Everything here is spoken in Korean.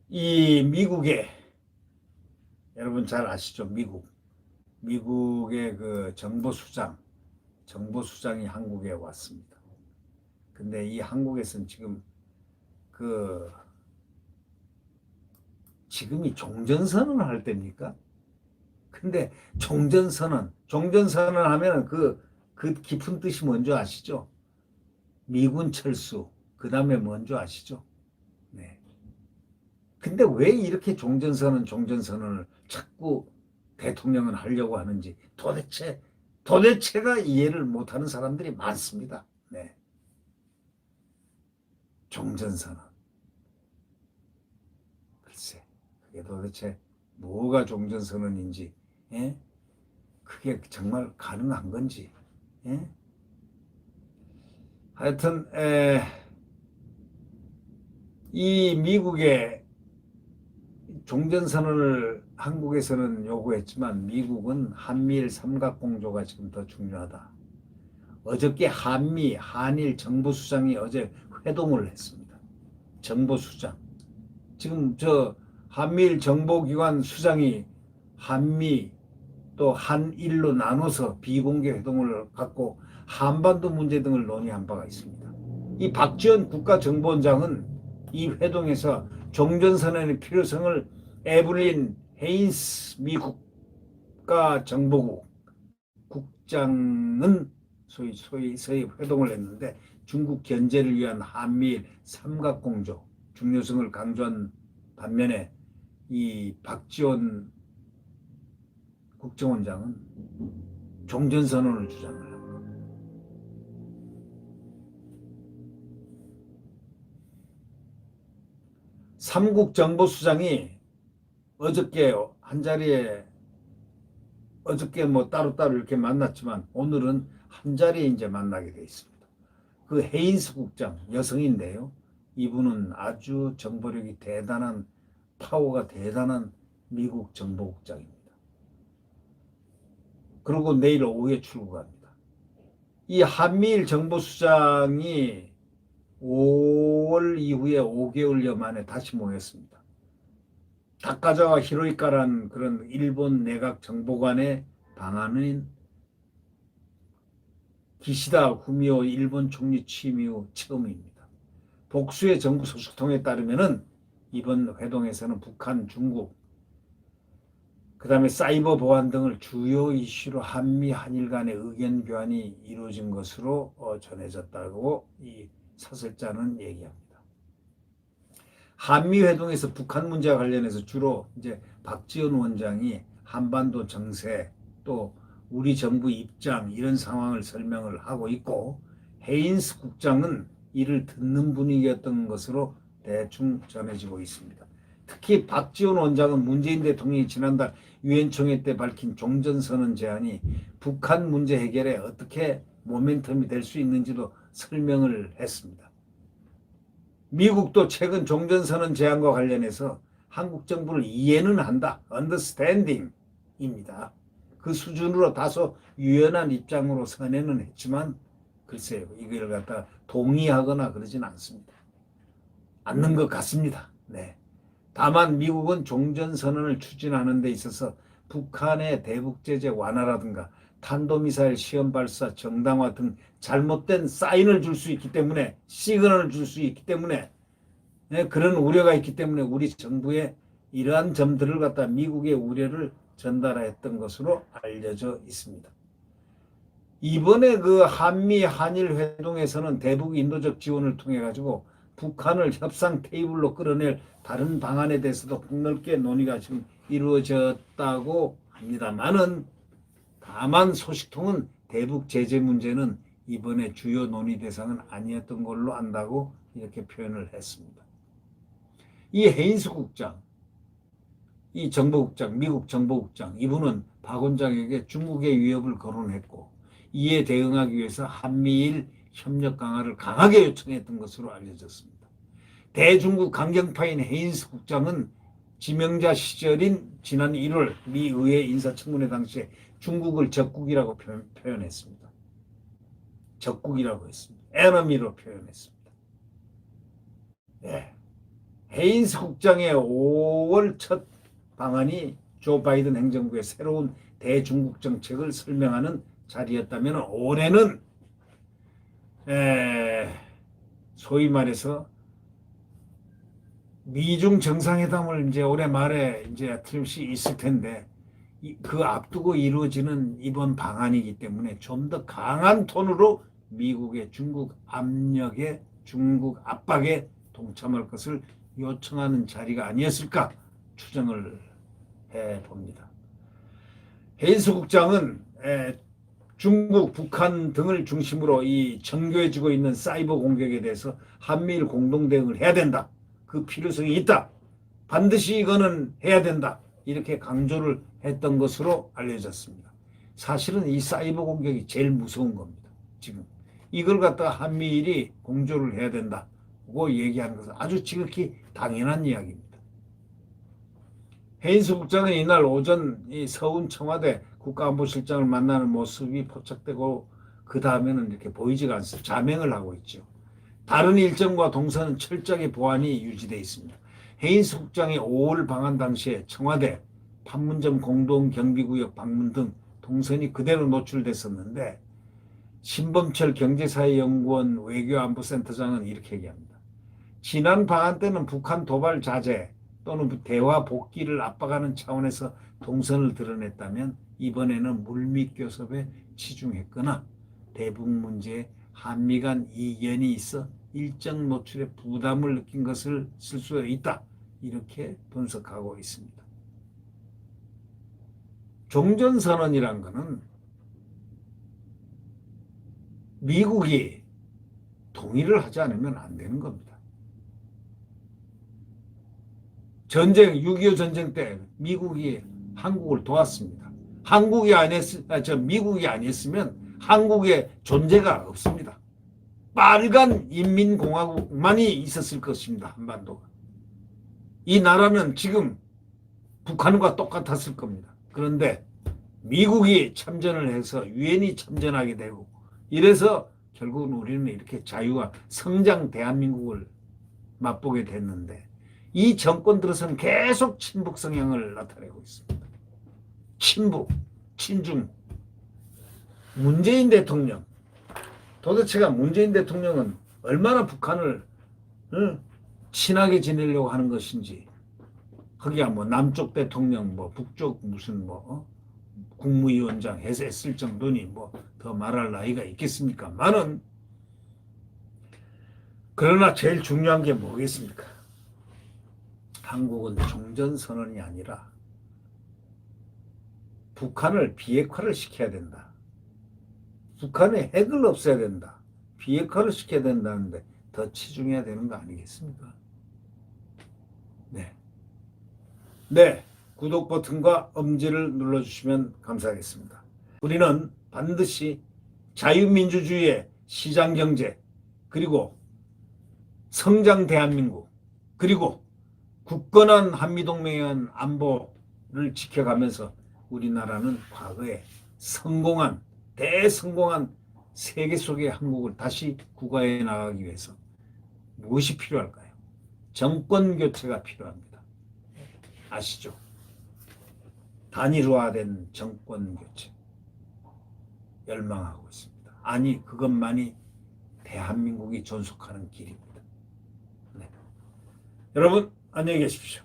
이 미국에 여러분 잘 아시죠? 미국의 그 정보수장이 한국에 왔습니다. 근데 이 한국에서는 지금이 종전선언을 할 때입니까? 근데 종전선언 하면은 그 깊은 뜻이 뭔지 아시죠? 미군 철수, 그 다음에 뭔지 아시죠? 네. 근데 왜 이렇게 종전선언을 자꾸 대통령은 하려고 하는지 도대체가 이해를 못하는 사람들이 많습니다. 네. 종전선언. 글쎄, 그게 도대체 뭐가 종전선언인지, 예? 그게 정말 가능한 건지, 예? 하여튼, 이 미국의 종전선언을 한국에서는 요구했지만 미국은 한미일 삼각공조가 지금 더 중요하다. 어저께 한일 정보수장이 어제 회동을 했습니다. 정보수장. 지금 한미일 정보기관 수장이 한미 또 한일로 나눠서 비공개 회동을 갖고 한반도 문제 등을 논의한 바가 있습니다. 이 박지원 국가정보원장은 이 회동에서 종전선언의 필요성을 에블린 헤인스 미 국가정보국 국장은 서희 회동을 했는데 중국 견제를 위한 한미일 삼각공조 중요성을 강조한 반면에 이 박지원 국정원장은 종전선언을 주장을 합니다. 삼국 정보수장이 어저께 한자리에 어저께 뭐 따로따로 이렇게 만났지만 오늘은 한자리에 이제 만나게 돼 있습니다. 그 헤인스 국장 여성인데요. 이분은 아주 정보력이 대단한 파워가 대단한 미국 정보국장입니다. 그리고 내일 오후에 출국합니다. 이 한미일 정보수장이 5월 이후에 5개월여 만에 다시 모였습니다. 다카자와 히로이카라는 그런 일본 내각 정보관의 방안인 기시다 후미오 일본 총리 취임 이후 처음입니다. 복수의 정부 소식통에 따르면은 이번 회동에서는 북한, 중국, 그 다음에 사이버 보안 등을 주요 이슈로 한미, 한일 간의 의견 교환이 이루어진 것으로 전해졌다고 이 사설자는 얘기합니다. 한미 회동에서 북한 문제와 관련해서 주로 이제 박지원 원장이 한반도 정세 또 우리 정부 입장 이런 상황을 설명을 하고 있고 헤인스 국장은 이를 듣는 분위기였던 것으로 대충 전해지고 있습니다. 특히 박지원 원장은 문재인 대통령이 지난달 유엔 총회 때 밝힌 종전선언 제안이 북한 문제 해결에 어떻게 모멘텀이 될 수 있는지도 설명을 했습니다. 미국도 최근 종전선언 제안과 관련해서 한국 정부를 이해는 한다. understanding입니다. 그 수준으로 다소 유연한 입장으로 선회는 했지만 글쎄요. 이걸 갖다 동의하거나 그러진 않습니다. 않는 것 같습니다. 네. 다만 미국은 종전선언을 추진하는 데 있어서 북한의 대북제재 완화라든가 탄도미사일 시험 발사 정당화 등 잘못된 사인을 줄 수 있기 때문에 시그널을 줄 수 있기 때문에 그런 우려가 있기 때문에 우리 정부의 이러한 점들을 갖다 미국의 우려를 전달했던 것으로 알려져 있습니다. 이번에 그 한미 한일 회동에서는 대북 인도적 지원을 통해 가지고 북한을 협상 테이블로 끌어낼 다른 방안에 대해서도 폭넓게 논의가 지금 이루어졌다고 합니다만은 다만 소식통은 대북 제재 문제는 이번에 주요 논의 대상은 아니었던 걸로 안다고 이렇게 표현을 했습니다. 이 헤인스 국장, 이 정보국장, 미국 정보국장, 이분은 박 원장에게 중국의 위협을 거론했고 이에 대응하기 위해서 한미일 협력 강화를 강하게 요청했던 것으로 알려졌습니다. 대중국 강경파인 헤인스 국장은 지명자 시절인 지난 1월 미 의회 인사청문회 당시에 중국을 적국이라고 표현했습니다. 적국이라고 했습니다. 에너미로 표현했습니다. 예. 헤인스 국장의 5월 첫 방안이 조 바이든 행정부의 새로운 대중국 정책을 설명하는 자리였다면 올해는 소위 말해서 미중 정상회담을 이제 올해 말에 이제 틀림없이 있을 텐데 그 앞두고 이루어지는 이번 방안이기 때문에 좀 더 강한 톤으로 미국의 중국 압력에 중국 압박에 동참할 것을 요청하는 자리가 아니었을까 추정을 해봅니다. 헤인스 국장은 중국, 북한 등을 중심으로 이 전개해지고 있는 사이버 공격에 대해서 한미일 공동 대응을 해야 된다. 그 필요성이 있다. 반드시 이거는 해야 된다. 이렇게 강조를 했던 것으로 알려졌습니다. 사실은 이 사이버 공격이 제일 무서운 겁니다. 지금 이걸 갖다가 한미일이 공조를 해야 된다고 얘기하는 것은 아주 지극히 당연한 이야기입니다. 헤인스 국장은 이날 오전 이 서훈 청와대 국가안보실장을 만나는 모습이 포착되고 그 다음에는 이렇게 보이지가 않습니다. 자맹을 하고 있죠. 다른 일정과 동선은 철저하게 보안이 유지되어 있습니다. 헤인스 국장이 5월 방한 당시에 청와대, 판문점 공동경비구역 방문 등 동선이 그대로 노출됐었는데 신범철 경제사회연구원 외교안보센터장은 이렇게 얘기합니다. 지난 방한 때는 북한 도발 자제 또는 대화 복귀를 압박하는 차원에서 동선을 드러냈다면 이번에는 물밑 교섭에 치중했거나 대북 문제에 한미 간 이견이 있어 일정 노출에 부담을 느낀 것을 쓸 수 있다. 이렇게 분석하고 있습니다. 종전선언이란 것은 미국이 동의를 하지 않으면 안 되는 겁니다. 전쟁, 6.25 전쟁 때 미국이 한국을 도왔습니다. 미국이 아니었으면 한국의 존재가 없습니다. 빨간 인민공화국만이 있었을 것입니다. 한반도가. 이 나라는 지금 북한과 똑같았을 겁니다. 그런데 미국이 참전을 해서 유엔이 참전하게 되고 이래서 결국은 우리는 이렇게 자유와 성장 대한민국을 맛보게 됐는데 이 정권 들어서는 계속 친북 성향을 나타내고 있습니다. 친북, 친중. 문재인 대통령, 도대체가 문재인 대통령은 얼마나 북한을 친하게 지내려고 하는 것인지 거기야 뭐 남쪽 대통령 뭐 북쪽 무슨 뭐 국무위원장 했을 정도니 뭐 더 말할 나이가 있겠습니까? 많은 그러나 제일 중요한 게 뭐겠습니까? 한국은 종전선언이 아니라 북한을 비핵화를 시켜야 된다. 북한의 핵을 없애야 된다. 비핵화를 시켜야 된다는데 더 치중해야 되는 거 아니겠습니까? 네. 구독 버튼과 엄지를 눌러주시면 감사하겠습니다. 우리는 반드시 자유민주주의의 시장경제 그리고 성장 대한민국 그리고 굳건한 한미동맹에 의한 안보를 지켜가면서 우리나라는 과거에 대성공한 세계 속의 한국을 다시 구가해 나가기 위해서 무엇이 필요할까요? 정권 교체가 필요합니다. 아시죠? 단일화된 정권 교체 열망하고 있습니다. 아니 그것만이 대한민국이 존속하는 길입니다. 네. 여러분 안녕히 계십시오.